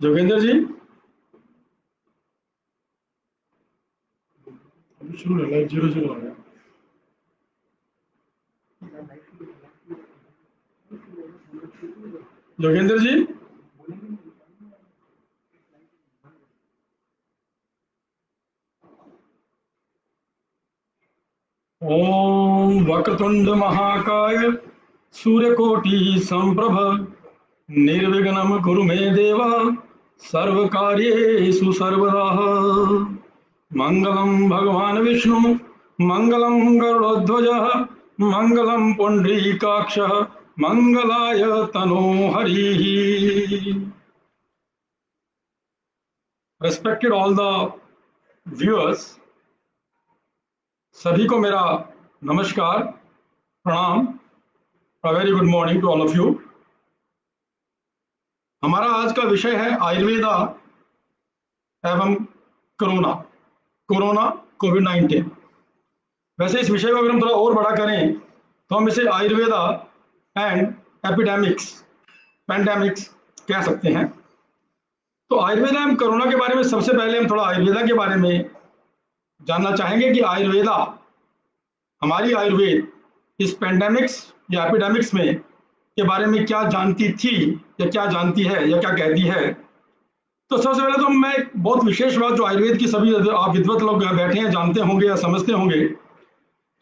जोगेंद्र जी अभी शुरू है, लाइव 0-0 आ गया। जोगेंद्र जी ओम वक्रतुंड महाकाय सूर्यकोटि संप्रभ निर्विघ्नं कुरु मे देव सर्वकार्येषु सर्वदा। मंगलम भगवान विष्णु मंगलम गरुड़ध्वज मंगलम पुंडरीकाक्ष मंगलाय तनो Hari. Respected all the viewers, सभी को मेरा नमस्कार, प्रणाम, a very good morning to all of you. हमारा आज का विषय है आयुर्वेदा एवं कोरोना कोविड-19। वैसे इस विषय को अगर हम थोड़ा और बड़ा करें तो हम इसे आयुर्वेदा एंड पैंडेमिक्स कह सकते हैं। तो आयुर्वेदा एवं कोरोना के बारे में सबसे पहले हम थोड़ा आयुर्वेदा के बारे में जानना चाहेंगे कि आयुर्वेदा, हमारी आयुर्वेद इस पैंडेमिक्स या एपिडेमिक्स में के बारे में क्या जानती थी या क्या जानती है या क्या कहती है। तो सबसे पहले तो मैं एक बहुत विशेष बात जो आयुर्वेद की सभी आप विद्वत लोग बैठे हैं जानते होंगे या समझते होंगे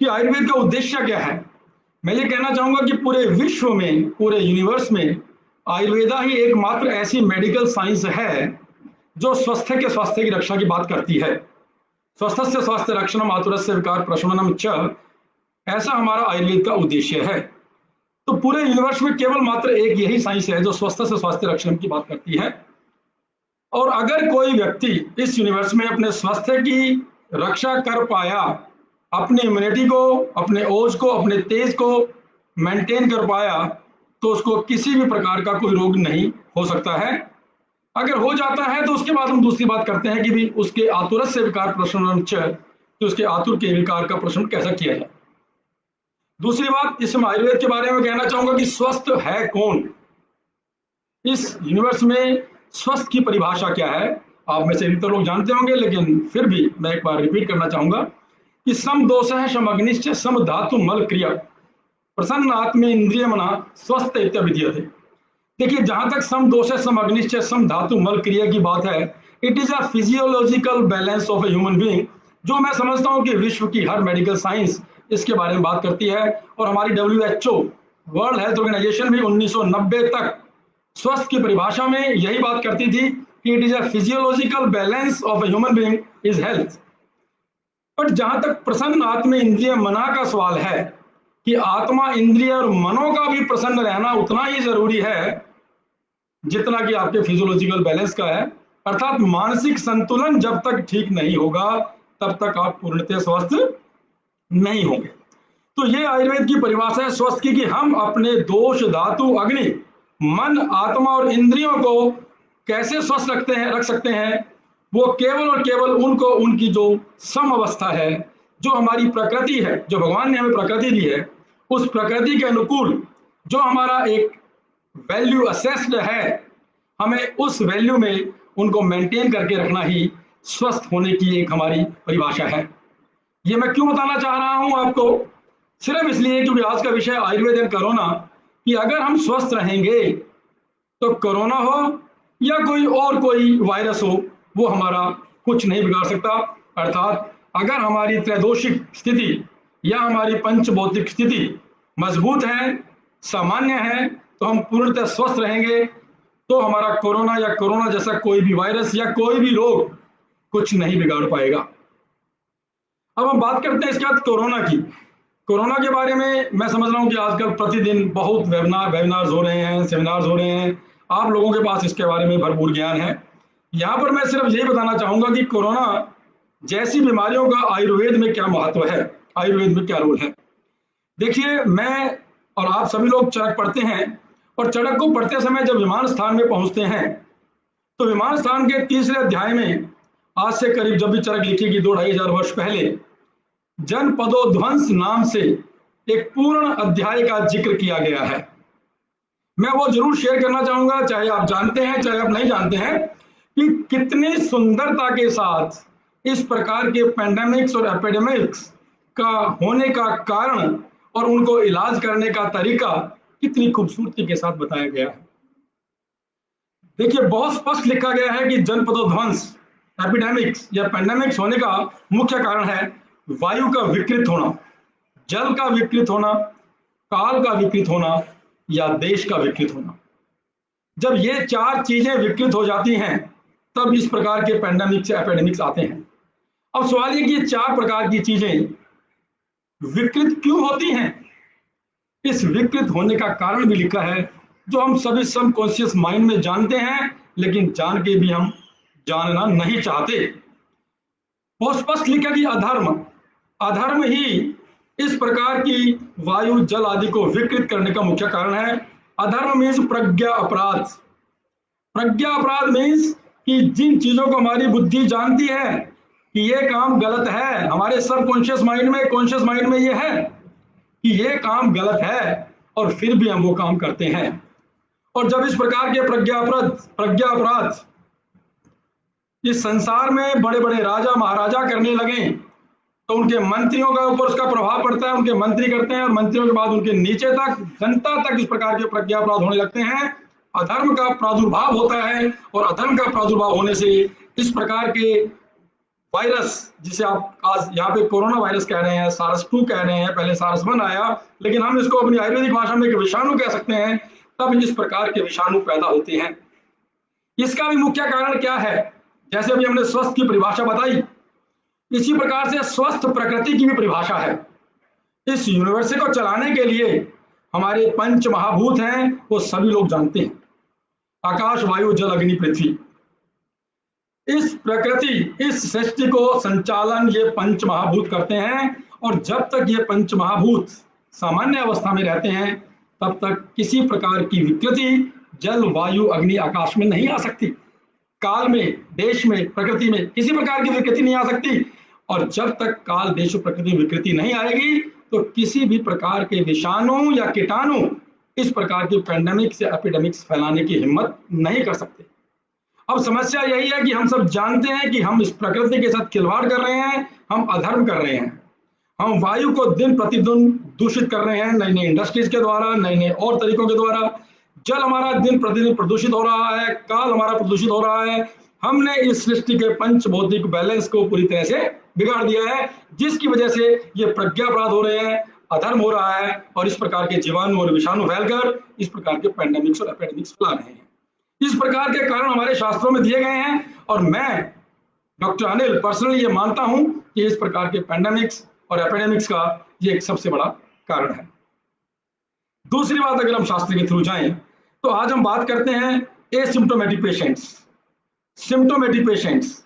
कि आयुर्वेद का उद्देश्य क्या है। मैं ये कहना चाहूंगा कि पूरे विश्व में, पूरे यूनिवर्स में आयुर्वेदा ही एकमात्र ऐसी मेडिकल साइंस है जो स्वास्थ्य की रक्षा की बात करती है। स्वस्थ से स्वास्थ्य रक्षणम आतुरस्य विकार प्रशमनम च, ऐसा हमारा आयुर्वेद का उद्देश्य है। तो पूरे यूनिवर्स में केवल मात्र एक यही साइंस है जो स्वस्थ से स्वास्थ्य रक्षण की बात करती है। और अगर कोई व्यक्ति इस यूनिवर्स में अपने स्वास्थ्य की रक्षा कर पाया, अपनी इम्यूनिटी को, अपने ओज को, अपने तेज को मेंटेन कर पाया, तो उसको किसी भी प्रकार का कोई रोग नहीं हो सकता है। अगर हो जाता है तो उसके बाद हम दूसरी बात करते हैं कि भी उसके आतुरस्य विकार प्रशमनम च, कि उसके आतुर के विकार का प्रशमन कैसा किया जाए। दूसरी बात, इसमें आयुर्वेद के बारे में कहना चाहूंगा कि स्वस्थ है कौन। इस यूनिवर्स में स्वस्थ की परिभाषा क्या है, आप में से अधिकतर लोग जानते होंगे, लेकिन फिर भी मैं एक बार रिपीट करना चाहूंगा कि सम दोष है सम अग्निश्च सम धातु मल क्रिया प्रसन्न आत्म इंद्रिय मना स्वस्थ इत्यादि। देखिए, जहां तक सम दोष है सम अग्निश्च सम धातु मल क्रिया की बात है, it is a physiological balance of a human being, जो मैं समझता हूं कि विश्व की हर मेडिकल साइंस इसके बारे में बात करती है। और हमारी WHO, वर्ल्ड हेल्थ ऑर्गेनाइजेशन भी 1990 तक स्वस्थ की परिभाषा में यही बात करती थी कि it is a physiological balance of a human being is health. But जहां तक प्रसन्न आत्म इंद्रिय मना का सवाल है कि आत्मा, इंद्रिय और मनो का भी प्रसन्न रहना उतना ही जरूरी है जितना कि आपके फिजियोलॉजिकल बैलेंस का है। अर्थात मानसिक संतुलन जब तक ठीक नहीं होगा तब तक आप पूर्णतः स्वस्थ नहीं होंगे। तो ये आयुर्वेद की परिभाषा है स्वस्थ की, कि हम अपने दोष धातु अग्नि मन आत्मा और इंद्रियों को कैसे स्वस्थ रख सकते हैं। वो केवल और केवल उनको, उनकी जो सम अवस्था है, जो हमारी प्रकृति है, जो भगवान ने हमें प्रकृति दी है, उस प्रकृति के अनुकूल जो हमारा एक वैल्यू असेस्ड है, हमें उस वैल्यू में उनको मेंटेन करके रखना ही स्वस्थ होने की एक हमारी परिभाषा है। ये मैं क्यों बताना चाह रहा हूं आपको, सिर्फ इसलिए क्योंकि आज का विषय आयुर्वेद एंड कोरोना, कि अगर हम स्वस्थ रहेंगे तो कोरोना हो या कोई वायरस हो, वो हमारा कुछ नहीं बिगाड़ सकता। अर्थात अगर हमारी त्रैदोषिक स्थिति या हमारी पंचभौतिक स्थिति मजबूत है, सामान्य है, तो हम पूर्णतः स्वस्थ रहेंगे। तो हमारा कोरोना या कोरोना जैसा कोई भी वायरस या कोई भी रोग कुछ नहीं बिगाड़ पाएगा। अब हम बात करते हैं इसके बाद कोरोना की। कोरोना के बारे में मैं समझ रहा हूँ कि आजकल प्रतिदिन बहुत वेबिनार्स हो रहे हैं, सेमिनार्स हो रहे हैं, आप लोगों के पास इसके बारे में भरपूर ज्ञान है। यहाँ पर मैं सिर्फ यही बताना चाहूंगा कि कोरोना जैसी बीमारियों का आयुर्वेद में क्या महत्व है, आयुर्वेद में क्या रोल है। देखिए, मैं और आप सभी लोग चरक पढ़ते हैं, और चरक को पढ़ते समय जब विमान स्थान में पहुंचते हैं तो विमान स्थान के तीसरे अध्याय में आज से करीब जब भी चरक लिखी गई 2-2,500 वर्ष पहले जनपदोध्वंस नाम से एक पूर्ण अध्याय का जिक्र किया गया है। मैं वो जरूर शेयर करना चाहूंगा, चाहे आप जानते हैं चाहे आप नहीं जानते हैं, कि कितनी सुंदरता के साथ इस प्रकार के पेंडेमिक्स और एपिडेमिक्स का होने का कारण और उनको इलाज करने का तरीका कितनी खूबसूरती के साथ बताया गया है। देखिए, बहुत स्पष्ट लिखा गया है कि जनपदोध्वंस, एपिडेमिक्स या पेंडेमिक्स होने का मुख्य कारण है वायु का विकृत होना, जल का विकृत होना, काल का विकृत होना या देश का विकृत होना। जब ये चार चीजें विकृत हो जाती हैं तब इस प्रकार के पेंडेमिक्स या एपिडेमिक्स आते हैं। अब सवाल ये कि ये चार प्रकार की चीजें विकृत क्यों होती हैं? इस विकृत होने का कारण भी लिखा है जो हम सभी सबकॉन्शियस माइंड में जानते हैं, लेकिन जान के भी हम जानना नहीं चाहते। बहुत स्पष्ट लिखा कि अधर्म ही इस प्रकार की वायु जल आदि को विकृत करने का मुख्य कारण है। अधर्म मीन्स प्रज्ञा अपराध। प्रज्ञा अपराध मीन्स कि जिन चीजों को हमारी बुद्धि जानती है कि ये काम गलत है, हमारे सबकॉन्शियस माइंड में, कॉन्शियस माइंड में ये है कि ये काम गलत है, और फिर भी हम वो काम करते हैं। और जब इस प्रकार के प्रज्ञा अपराध इस संसार में बड़े बड़े राजा महाराजा करने लगे तो उनके मंत्रियों का ऊपर उसका प्रभाव पड़ता है, उनके मंत्री करते हैं, और मंत्रियों के बाद उनके नीचे तक, जनता तक इस प्रकार के प्रज्ञा अपराध होने लगते हैं। अधर्म का प्रादुर्भाव होता है, और अधर्म का प्रादुर्भाव होने से इस प्रकार के वायरस, जिसे आप आज यहाँ पे कोरोना वायरस कह रहे हैं, SARS-2 कह रहे हैं, पहले SARS-1 आया, लेकिन हम इसको अपनी आयुर्वेदिक भाषा में एक विषाणु कह सकते हैं। तब इस प्रकार के विषाणु पैदा होते हैं। इसका भी मुख्य कारण क्या है? जैसे अभी हमने स्वस्थ की परिभाषा बताई, इसी प्रकार से स्वस्थ प्रकृति की भी परिभाषा है। इस यूनिवर्स को चलाने के लिए हमारे पंच महाभूत हैं, वो सभी लोग जानते हैं, आकाश, वायु, जल, अग्नि, पृथ्वी। इस प्रकृति, इस सृष्टि को संचालन ये पंच महाभूत करते हैं, और जब तक ये पंच महाभूत सामान्य अवस्था में रहते हैं तब तक किसी प्रकार की विकृति जल, वायु, अग्नि, आकाश में नहीं आ सकती। काल में, देश में, प्रकृति में किसी प्रकार की विकृति नहीं आ सकती। और जब तक काल, देश और प्रकृति में विकृति नहीं आएगी तो किसी भी प्रकार के विषाणु या कीटाणु इस प्रकार की पेंडेमिक्स या एपिडेमिक्स फैलाने की हिम्मत नहीं कर सकते। अब समस्या यही है कि हम सब जानते हैं कि हम इस प्रकृति के साथ खिलवाड़ कर रहे हैं, हम अधर्म कर रहे हैं। हम वायु को दिन प्रतिदिन दूषित कर रहे हैं, नई नई इंडस्ट्रीज के द्वारा, नए नए और तरीकों के द्वारा। जल हमारा दिन प्रतिदिन प्रदूषित हो रहा है, काल हमारा प्रदूषित हो रहा है। हमने इस सृष्टि के पंच भौतिक बैलेंस को पूरी तरह से बिगाड़ दिया है, जिसकी वजह से ये प्रज्ञा अपराध हो रहे हैं, अधर्म हो रहा है, और इस प्रकार के जीवाणु और विषाणु फैलकर इस प्रकार के पेंडेमिक्स और एपिडेमिक्स फैला रहे हैं। इस प्रकार के कारण हमारे शास्त्रों में दिए गए हैं, और मैं डॉक्टर अनिल पर्सनली ये मानता हूं कि इस प्रकार के पेंडेमिक्स और एपिडेमिक्स का ये एक सबसे बड़ा कारण है। दूसरी बात, अगर हम शास्त्र के थ्रू जाएं तो आज हम बात करते हैं asymptomatic patients, symptomatic patients,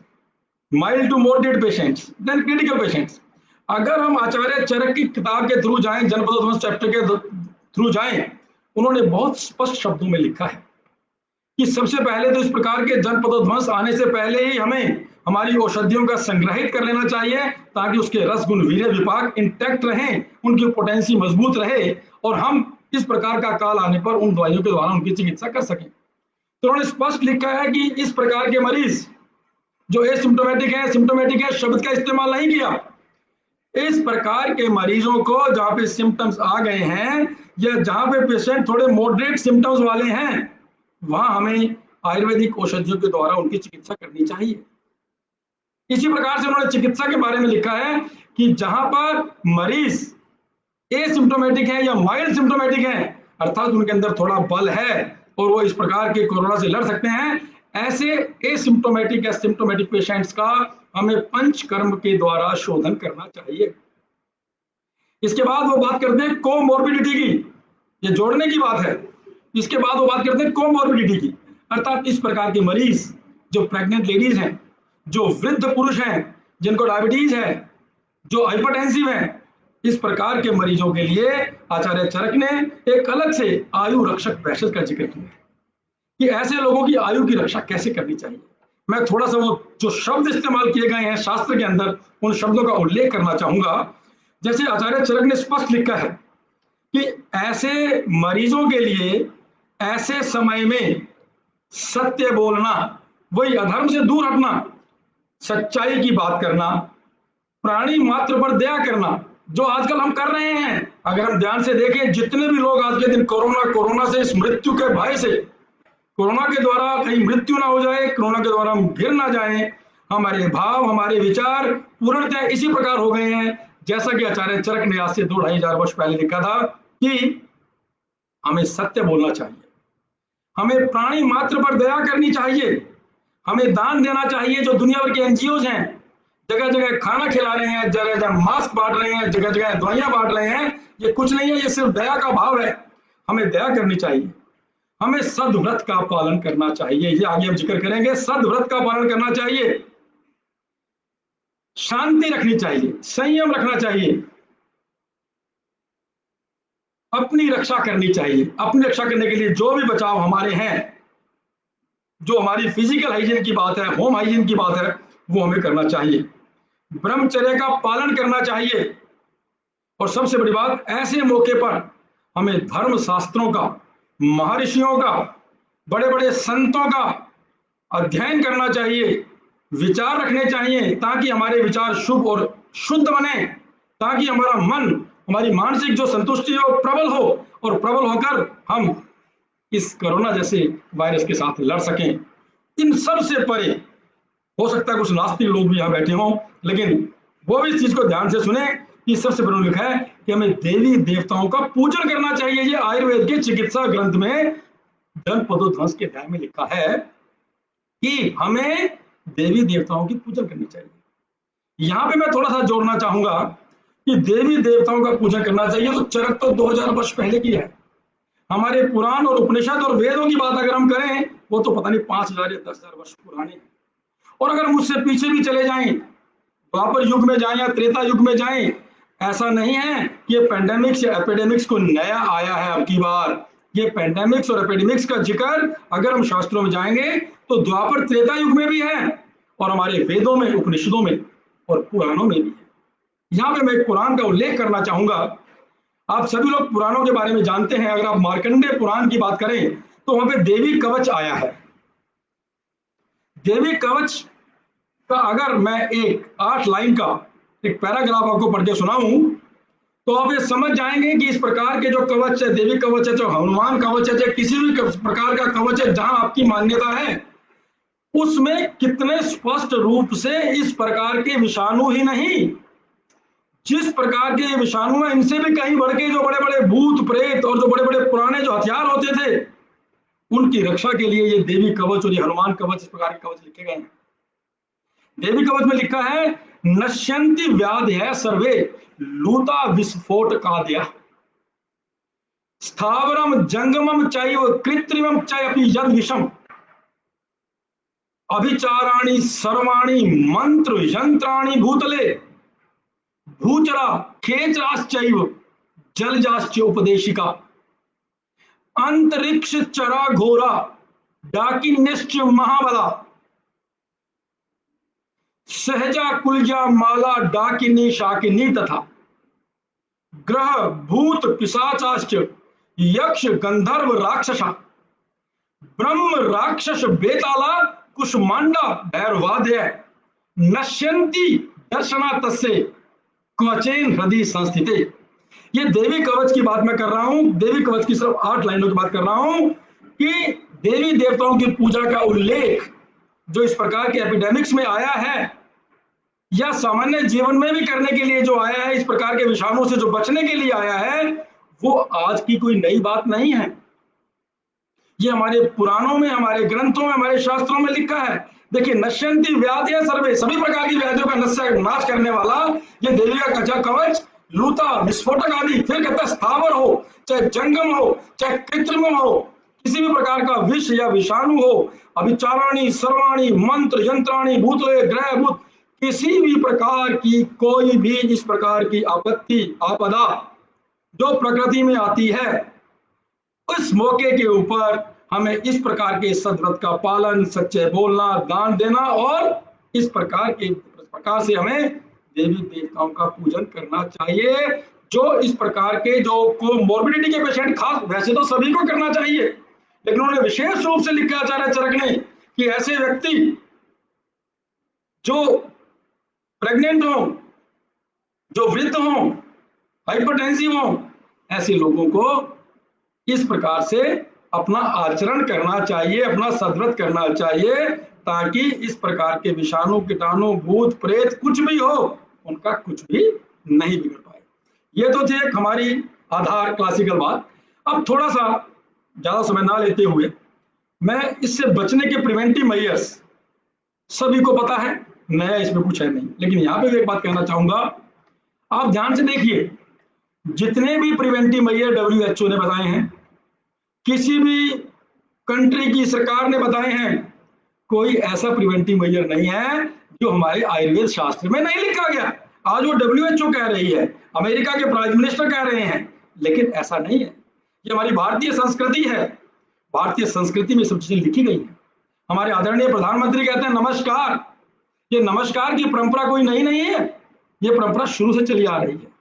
mild to moderate patients, then critical patients. अगर हम आचार्य चरक की किताब के थ्रू जाएं, जनपदोध्वंस चैप्टर के थ्रू जाएं, उन्होंने बहुत स्पष्ट शब्दों में लिखा है कि सबसे पहले तो इस प्रकार के जनपदोध्वंस आने से पहले ही हमें हमारी औषधियों का संग्रहित कर लेना चाहिए, ताकि उसके रस गुण वीर्य विपाक इंटैक्ट रहें, उनकी पोटेंसी मजबूत रहे, और हम इस प्रकार का काल आने पर उन दवाइयों के द्वारा उनकी चिकित्सा कर सकें। तो उन्होंने स्पष्ट लिखा है कि इस प्रकार के मरीज जो एसिम्प्टोमेटिक है, सिम्प्टोमेटिक है शब्द का इस्तेमाल नहीं किया। इस प्रकार के मरीजों को जहां पे सिम्टम्स आ गए हैं, या जहां पे पेशेंट थोड़े मॉडरेट सिम्टम्स वाले हैं, वहां हमें आयुर्वेदिक औषधियों के द्वारा उनकी चिकित्सा करनी चाहिए। इसी प्रकार से उन्होंने चिकित्सा के बारे में लिखा है कि जहां पर मरीज एसिम्प्टोमेटिक है या माइल्ड सिम्प्टोमेटिक है, अर्थात उनके अंदर थोड़ा बल है और वो इस प्रकार के कोरोना से लड़ सकते हैं, ऐसे एसिम्प्टोमेटिक या सिम्प्टोमेटिक पेशेंट्स का हमें पंचकर्म के द्वारा शोधन करना चाहिए। इसके बाद वो बात करते हैं कोमॉर्बिडिटी की, ये जोड़ने की बात है। इसके बाद वो बात करते हैं कोमॉर्बिडिटी की, अर्थात इस प्रकार के मरीज जो प्रेग्नेंट लेडीज हैं, जो वृद्ध पुरुष हैं, जिनको डायबिटीज है, जो हाइपरटेंसिव हैं, इस प्रकार के मरीजों के लिए आचार्य चरक ने एक अलग से आयु रक्षक पैसेज का जिक्र किया कि ऐसे लोगों की आयु की रक्षा कैसे करनी चाहिए। मैं थोड़ा सा वो जो शब्द इस्तेमाल किए गए हैं शास्त्र के अंदर, उन शब्दों का उल्लेख करना चाहूंगा। जैसे आचार्य चरक ने स्पष्ट लिखा है कि ऐसे मरीजों के लिए ऐसे समय में सत्य बोलना, वही अधर्म से दूर हटना, सच्चाई की बात करना, प्राणी मात्र पर दया करना, जो आजकल हम कर रहे हैं। अगर हम ध्यान से देखें, जितने भी लोग आज के दिन कोरोना से, इस मृत्यु के भय से, कोरोना के द्वारा कहीं मृत्यु ना हो जाए, कोरोना के द्वारा हम गिर ना जाएं, हमारे भाव, हमारे विचार पूर्णतः इसी प्रकार हो गए हैं जैसा कि आचार्य चरक ने आज से 2-2,500 वर्ष पहले लिखा था कि हमें सत्य बोलना चाहिए, हमें प्राणी मात्र पर दया करनी चाहिए, हमें दान देना चाहिए। जो दुनिया भर के एनजीओ हैं, जगह जगह खाना खिला रहे हैं, जगह जगह मास्क बांट रहे हैं, जगह जगह दवाइयां बांट रहे हैं, ये कुछ नहीं है, ये सिर्फ दया का भाव है। हमें दया करनी चाहिए, हमें सद्व्रत का पालन करना चाहिए, ये आगे हम जिक्र करेंगे। सद्व्रत का पालन करना चाहिए, शांति रखनी चाहिए, संयम रखना चाहिए, अपनी रक्षा करनी चाहिए। अपनी रक्षा करने के लिए जो भी बचाव हमारे हैं, जो हमारी फिजिकल हाइजीन की बात है, होम हाइजीन की बात है, वो हमें करना चाहिए। ब्रह्मचर्य का पालन करना चाहिए, और सबसे बड़ी बात, ऐसे मौके पर हमें धर्म शास्त्रों का, महर्षियों का, बड़े बड़े संतों का अध्ययन करना चाहिए, विचार रखने चाहिए, ताकि हमारे विचार शुभ और शुद्ध बने, ताकि हमारा मन, हमारी मानसिक जो संतुष्टि हो प्रबल हो, और प्रबल होकर हम इस कोरोना जैसे वायरस के साथ लड़ सकें। इन सब से परे, हो सकता है कुछ नास्तिक लोग भी यहाँ बैठे हों, लेकिन वो भी इस चीज को ध्यान से सुने कि सबसे पहले लिखा है कि हमें देवी देवताओं का पूजन करना चाहिए। ये आयुर्वेद के चिकित्सा ग्रंथ में धनपदोध्वंस के अध्याय में लिखा है कि हमें देवी देवताओं की पूजन करनी चाहिए। यहां पे मैं थोड़ा सा जोड़ना चाहूंगा कि देवी देवताओं का पूजन करना चाहिए, तो चरक तो 2000 वर्ष पहले की है। हमारे पुराण और उपनिषद और वेदों की बात अगर हम करें, वो तो पता नहीं 5000 या 10,000 वर्ष पुराने हैं। और अगर मुझसे पीछे भी चले जाएं, द्वापर युग में जाएं या त्रेता युग में जाएं, ऐसा नहीं है कि ये पेंडेमिक्स या एपिडेमिक्स को नया आया है अब की बार। ये पेंडेमिक्स और एपिडेमिक्स का जिक्र अगर हम शास्त्रों में जाएंगे तो द्वापर त्रेता युग में भी है, और हमारे वेदों में, उपनिषदों में और पुराणों में भी है। यहाँ पे मैं एक पुराण का उल्लेख करना चाहूंगा। आप सभी लोग पुराणों के बारे में जानते हैं। अगर आप मार्कंडेय पुराण की बात करें तो वहां पे देवी कवच आया है। देवी कवच का अगर मैं एक 8 लाइन का एक पैराग्राफ आपको पढ़ के सुनाऊं तो आप ये समझ जाएंगे कि इस प्रकार के जो कवच है, देवी कवच है, जो हनुमान कवच है, चाहे किसी भी प्रकार का कवच है, जहां आपकी मान्यता है, उसमें कितने स्पष्ट रूप से इस प्रकार के विषाणु ही नहीं, जिस प्रकार के विषाणु है, इनसे भी कहीं बढ़ के जो बड़े बड़े भूत प्रेत और जो बड़े बड़े पुराने जो हथियार होते थे, उनकी रक्षा के लिए ये देवी कवच और ये हनुमान कवच, इस प्रकार के कवच लिखे गए हैं। देवी कवच में लिखा है, नश्यंति व्याधय सर्वे लूता विस्फोट कादया स्थावरम जंगमम चैव कृत्रिमम चैपि यद विषम अभिचाराणि सर्वाणि मंत्र यंत्राणि भूतले भूचरा खेचराश्चैव जलजाश्च उपदेशिका अंतरिक्ष चरा घोरा डाकिन्यश्च महाबला सहजा कुलजा माला डाकिनी शाकिनी तथा ग्रह भूत पिशाचाश्च यक्ष गंधर्व राक्षसा ब्रह्म राक्षस बेताला कुष्मांडा भैरवादय नश्यंती दर्शना तस्से क्वचेन हृदय संस्थिते। ये देवी कवच की बात मैं कर रहा हूं। देवी कवच की सिर्फ 8 लाइनों की बात कर रहा हूं कि देवी देवताओं की पूजा का उल्लेख जो इस प्रकार के एपिडेमिक्स में आया है, या सामान्य जीवन में भी करने के लिए जो आया है, इस प्रकार के विषाणु से जो बचने के लिए आया है, वो आज की कोई नई बात नहीं है। ये हमारे पुराणों में, हमारे ग्रंथों में, हमारे शास्त्रों में लिखा है। देखिए, नश्यंती व्याधि सर्वे, सभी प्रकार की व्याधियों का नाश करने वाला ये देवी का कचा कवच, लूता विस्फोटक आदि। फिर कहता है, स्थावर हो चाहे जंगम हो चाहे कृत्रिम हो, किसी भी प्रकार का विष या विषाणु हो, अभिचाराणी सर्वाणी मंत्र यंत्राणी भूतले ग्रह भूत, किसी भी प्रकार की कोई भी इस प्रकार की आपत्ति आपदा जो प्रकृति में आती है, उस मौके के ऊपर हमें इस प्रकार के सद्व्रत का पालन, सच्चे बोलना, दान देना और इस प्रकार से हमें देवी देवताओं का पूजन करना चाहिए। जो इस प्रकार के जो कोमोर्बिडिटी के पेशेंट, खास वैसे तो सभी को करना चाहिए, लेकिन उन्होंने विशेष रूप से लिखा आचार्य चरक ने कि ऐसे व्यक्ति जो प्रेग्नेंट हो, जो वृद्ध हो, हाइपरटेंसिव हो, ऐसे लोगों को इस प्रकार से अपना आचरण करना चाहिए, अपना सद्व्रत करना चाहिए, ताकि इस प्रकार के विषाणु, कीटाणु, भूत प्रेत कुछ भी हो, उनका कुछ भी नहीं बिगड़ पाए। ये तो थी एक हमारी आधार क्लासिकल बात। अब थोड़ा सा ज्यादा समय ना लेते हुए मैं इससे बचने के प्रिवेंटिव मेजर्स सभी को पता है, नया इसमें कुछ है नहीं, लेकिन यहां पे एक बात कहना चाहूंगा, आप ध्यान से देखिए, जितने भी प्रिवेंटिव मेजर WHO ने बताए हैं, किसी भी कंट्री की सरकार ने बताए हैं, कोई ऐसा प्रिवेंटिव मेजर नहीं है जो हमारे आयुर्वेद शास्त्र में नहीं लिखा गया। आज वो WHO कह रही है, अमेरिका के प्राइम मिनिस्टर कह रहे हैं, लेकिन ऐसा नहीं है। ये हमारी भारतीय संस्कृति है, भारतीय संस्कृति में सब चीजें लिखी गई हैं। हमारे आदरणीय प्रधानमंत्री कहते हैं नमस्कार। ये नमस्कार की परंपरा कोई नई नहीं है, ये परंपरा शुरू से चली आ रही है।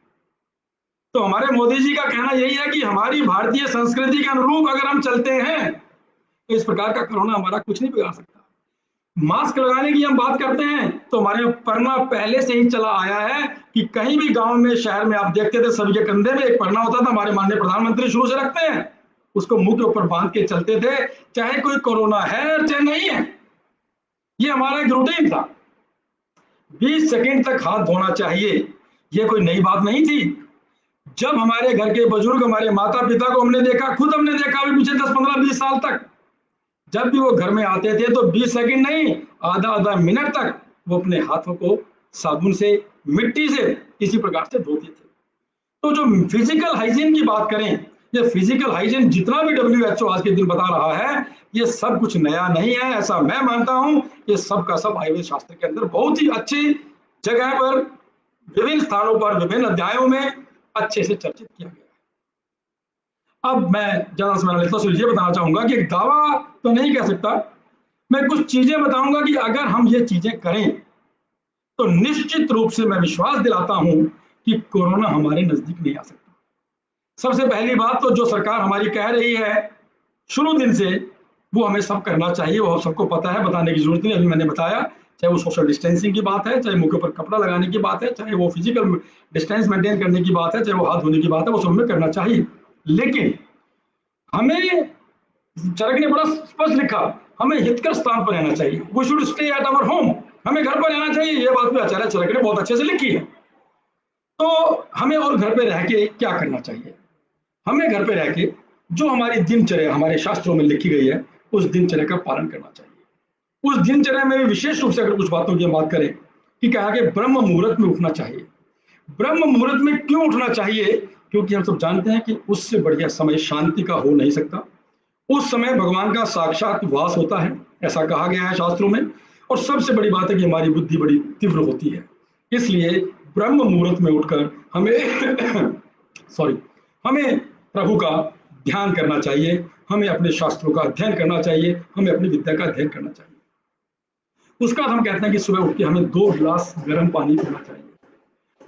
तो हमारे मोदी जी का कहना यही है कि हमारी भारतीय संस्कृति के अनुरूप अगर हम चलते हैं तो इस प्रकार का कोरोना हमारा कुछ नहीं बिगाड़ सकता। मास्क लगाने की हम बात करते हैं तो हमारे पन्ना पहले से ही चला आया है कि कहीं भी गांव में, शहर में आप देखते थे सभी के कंधे में एक पन्ना होता था, हमारे माननीय प्रधानमंत्री शुरू से रखते हैं, उसको मुंह के ऊपर बांध के चलते थे, चाहे कोई कोरोना है चाहे नहीं है। ये हमारा एक रूटीन था। 20 सेकंड तक हाथ धोना चाहिए, ये कोई नई बात नहीं थी। जब हमारे घर के बुजुर्ग, हमारे माता पिता को हमने देखा, खुद हमने देखा अभी पीछे 10, 15, 20 साल तक, जब भी वो घर में आते थे तो 20 सेकंड नहीं, आधा मिनट तक वो अपने हाथों को साबुन से, मिट्टी से इसी प्रकार से धोते थे। तो जो फिजिकल हाइजीन की बात करें, ये फिजिकल हाइजीन जितना भी WHO आज के दिन बता रहा है, ये सब कुछ नया नहीं है, ऐसा मैं मानता हूं। ये सब का सब आयुर्वेद शास्त्र के अंदर बहुत ही अच्छी जगह पर, विभिन्न स्थानों पर, विभिन्न अध्यायों में अच्छे से चर्चित किया गया है। अब मैं ज्यादा समय लेता हूं, ये बताना चाहूंगा कि दावा तो नहीं कह सकता, मैं कुछ चीजें बताऊंगा कि अगर हम ये चीजें करें तो निश्चित रूप से मैं विश्वास दिलाता हूं कि कोरोना हमारे नजदीक नहीं आ सकता। सबसे पहली बात तो जो सरकार हमारी कह रही है शुरू दिन से, वो हमें सब करना चाहिए, वो सबको पता है, बताने की जरूरत नहीं। अभी मैंने बताया, चाहे वो सोशल डिस्टेंसिंग की बात है, चाहे मुंह के ऊपर कपड़ा लगाने की बात है, चाहे वो फिजिकल डिस्टेंस मेंटेन करने की बात है, चाहे वो हाथ धोने की बात है, वो सब हमें करना चाहिए। लेकिन हमें, चरक ने बड़ा स्पष्ट लिखा, हमें हितकर स्थान पर रहना चाहिए। We should stay at our home, हमें घर पर रहना चाहिए। ये बात भी आचार्य चरक ने बहुत अच्छे से लिखी है। तो हमें और घर पे रह के क्या करना चाहिए? हमें घर पे रह के जो हमारी दिनचर्या हमारे शास्त्रों में लिखी गई है, उस दिनचर्या का पालन करना चाहिए। उस दिनचर्या में विशेष रूप से अगर कुछ बातों की बात करें कि कहा कि ब्रह्म मुहूर्त में उठना चाहिए। ब्रह्म मुहूर्त में क्यों उठना चाहिए? क्योंकि हम सब जानते हैं कि उससे बढ़िया समय शांति का हो नहीं सकता। उस समय भगवान का साक्षात वास होता है, ऐसा कहा गया है शास्त्रों में। और सबसे बड़ी बात है कि हमारी बुद्धि बड़ी तीव्र होती है। इसलिए ब्रह्म मुहूर्त में उठकर हमें हमें प्रभु का ध्यान करना चाहिए, हमें अपने शास्त्रों का अध्ययन करना चाहिए, हमें अपनी विद्या का अध्ययन करना चाहिए। उसका हम कहते हैं कि सुबह उठ के हमें 2 गिलास गर्म पानी पीना चाहिए।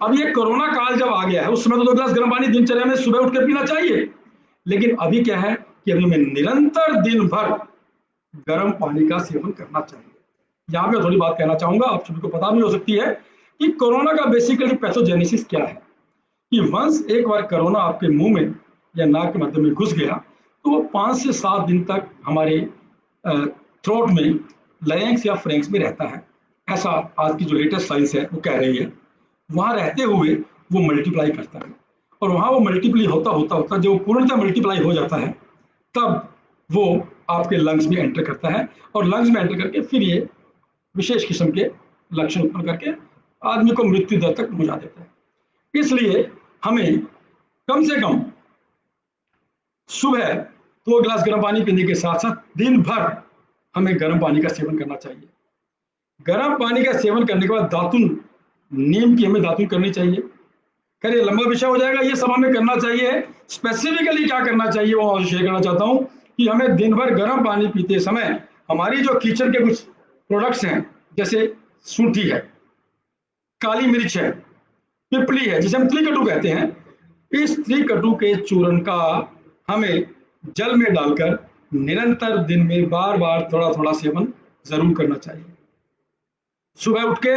अब ये कोरोना काल जब आ गया है, उस समय तो 2 गिलास गर्म पानी दिनचर्या में सुबह उठ के पीना चाहिए। लेकिन अभी क्या है कि अभी हमें निरंतर दिन भर गर्म पानी का सेवन करना चाहिए। यहाँ पे थोड़ी बात कहना चाहूंगा, आप सभी को पता भी हो सकती है कि कोरोना का बेसिकली पैथोजेनेसिस क्या है। कि वंस एक बार कोरोना आपके मुंह में या नाक के मध्य में घुस गया तो वो 5 से 7 दिन तक हमारे थ्रोट में, लैरिंक्स या फ्रेंक्स में रहता है। ऐसा आज की जो लेटेस्ट साइंस है वो कह रही है। वहां रहते हुए वो मल्टीप्लाई करता है, और वहां वो मल्टीप्लाई होता होता होता जब पूर्णतः मल्टीप्लाई हो जाता है, तब वो आपके लंग्स में एंटर करता है, और लंग्स में एंटर करके फिर ये विशेष किस्म के लक्षण उत्पन्न करके आदमी को मृत्यु दर तक पहुंचा देता है। इसलिए हमें कम से कम सुबह 2 गिलास गर्म पानी पीने के साथ साथ दिन भर हमें गर्म पानी का सेवन करना चाहिए। गर्म पानी का सेवन करने के बाद दातुन, नीम की हमें दातुन करनी चाहिए। खैर ये लंबा विषय हो जाएगा, ये सब हमें करना चाहिए। स्पेसिफिकली क्या करना चाहिए वो शेयर करना चाहता हूं कि हमें दिन भर गर्म पानी पीते समय हमारी जो किचन के कुछ प्रोडक्ट्स हैं, जैसे सूंठी है, काली मिर्च है, पिपली है, जिसे हम त्रिकटु कहते हैं, इस त्रिकटु के चूर्ण का हमें जल में डालकर निरंतर दिन में बार बार थोड़ा थोड़ा सेवन जरूर करना चाहिए। सुबह उठ के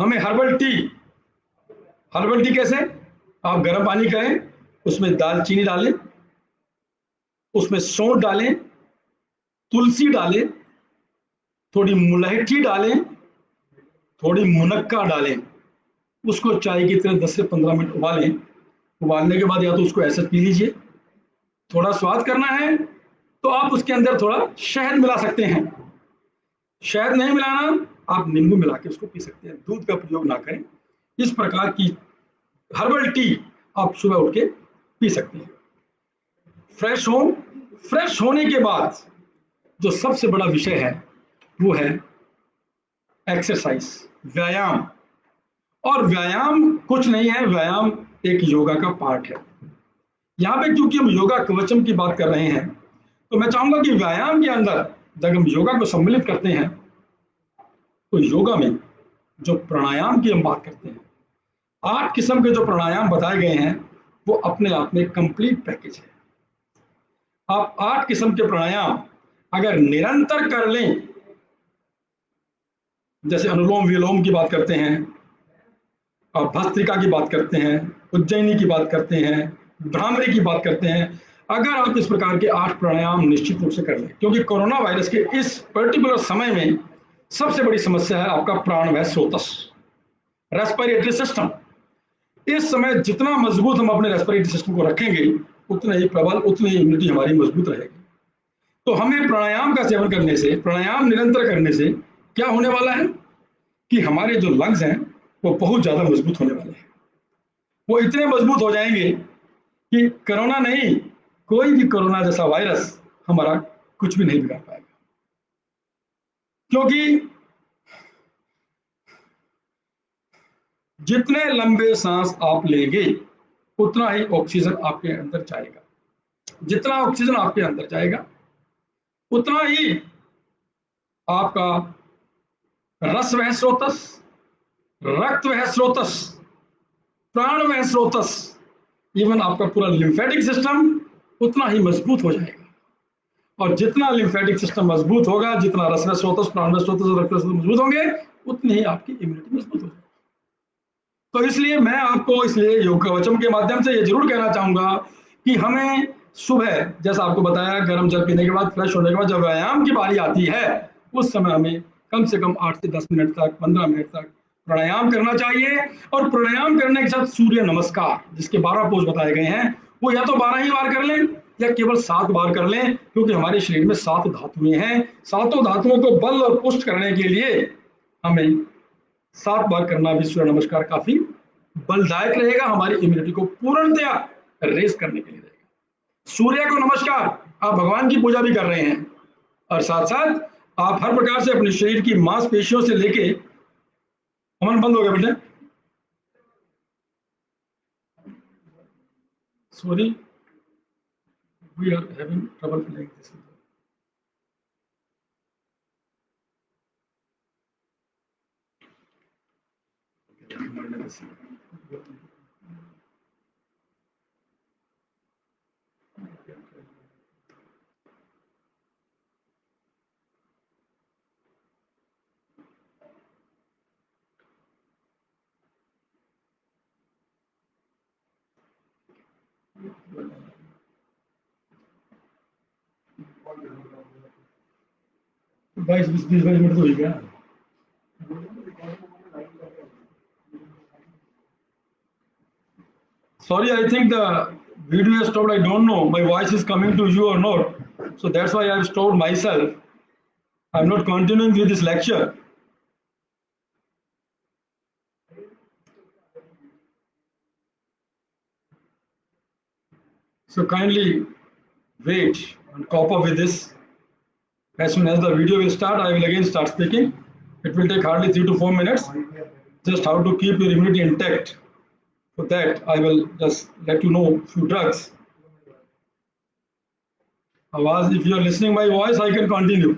हमें हर्बल टी कैसे, आप गर्म पानी करें, उसमें दालचीनी डालें, उसमें सौंठ डालें, तुलसी डालें, थोड़ी मुलैठी डालें, थोड़ी मुनक्का डालें, उसको चाय की तरह 10 से 15 मिनट उबालें। उबालने के बाद या तो उसको ऐसे पी लीजिए, थोड़ा स्वाद करना है तो आप उसके अंदर थोड़ा शहद मिला सकते हैं, शहद नहीं मिलाना आप नींबू मिला के उसको पी सकते हैं, दूध का प्रयोग ना करें। इस प्रकार की हर्बल टी आप सुबह उठ के पी सकते हैं। फ्रेश होने के बाद जो सबसे बड़ा विषय है वो है एक्सरसाइज, व्यायाम। और व्यायाम कुछ नहीं है, व्यायाम एक योगा का पार्ट है। यहाँ पे क्योंकि हम योगा कवचम की बात कर रहे हैं तो मैं चाहूंगा कि व्यायाम के अंदर जब हम योगा को सम्मिलित करते हैं तो योगा में जो प्राणायाम की हम बात करते हैं, 8 किस्म के जो प्राणायाम बताए गए हैं वो अपने आप में कंप्लीट पैकेज है। आप 8 किस्म के प्राणायाम अगर निरंतर कर लें, जैसे अनुलोम विलोम की बात करते हैं, आप भस्त्रिका की बात करते हैं, उज्जैनी की बात करते हैं, भ्रामरी की बात करते हैं, अगर आप इस प्रकार के 8 प्राणायाम निश्चित रूप से कर लें, क्योंकि कोरोना वायरस के इस पर्टिकुलर समय में सबसे बड़ी समस्या है आपका प्राणवायु स्रोतस, रेस्पिरेटरी सिस्टम। इस समय जितना मजबूत हम अपने रेस्पिरेटरी सिस्टम को रखेंगे उतना ही प्रबल, उतनी ही इम्यूनिटी हमारी मजबूत रहेगी। तो हमें प्राणायाम का सेवन करने से, प्राणायाम निरंतर करने से क्या होने वाला है कि हमारे जो लंग्स हैं वो बहुत ज्यादा मजबूत होने वाले हैं। वो इतने मजबूत हो जाएंगे कि कोरोना नहीं, कोई भी कोरोना जैसा वायरस हमारा कुछ भी नहीं बिगाड़ पाएगा। क्योंकि जितने लंबे सांस आप लेंगे उतना ही ऑक्सीजन आपके अंदर जाएगा, जितना ऑक्सीजन आपके अंदर जाएगा उतना ही आपका रस वह स्रोतस, रक्त वह स्रोतस, प्राण वह स्रोतस, इवन आपका पूरा लिम्फेटिक सिस्टम उतना ही मजबूत हो जाएगा। और जितना लिम्फेटिक सिस्टम मजबूत होगा, जितना रस वह स्रोतस, प्राण वह स्रोतस और रक्त वह स्रोतस मजबूत होंगे, उतनी ही आपकी इम्यूनिटी मजबूत हो जाएगी। तो इसलिए मैं आपको इसलिए योग कवचम के माध्यम से ये जरूर कहना चाहूंगा कि हमें सुबह, जैसा आपको बताया, गर्म जल पीने के बाद, फ्रेश होने के बाद जब व्यायाम की बारी आती है उस समय हमें कम से कम 8 से 10 मिनट तक, 15 मिनट तक प्राणायाम करना चाहिए। और प्राणायाम करने के साथ सूर्य नमस्कार, जिसके 12 पोज बताए गए हैं, वो या तो 12 ही बार कर लें या केवल 7 बार कर लें, क्योंकि हमारे शरीर में 7 धातुएं हैं। 7 धातुओं को बल और पुष्ट करने के लिए हमें 7 बार करना भी सूर्य नमस्कार काफी बलदायक रहेगा, हमारी इम्यूनिटी को पूर्णतया रेस करने के लिए रहेगा। सूर्य को नमस्कार, आप भगवान की पूजा भी कर रहे हैं और साथ साथ आप हर प्रकार से अपने शरीर की मांसपेशियों से लेके, अमन बंद हो गया बेटे, sorry we are having trouble playing this. बाईस 20 मिनट तो हो गया। Sorry, I think the video has stopped. I don't know. My voice is coming to you or not. So that's why I've stopped myself. I'm not continuing with this lecture. So kindly wait and cope up with this. As soon as the video will start, I will again start speaking. It will take hardly 3 to 4 minutes. Just how to keep your immunity intact. For that, I will just let you know few drugs. आवाज, if you are listening my voice I can continue.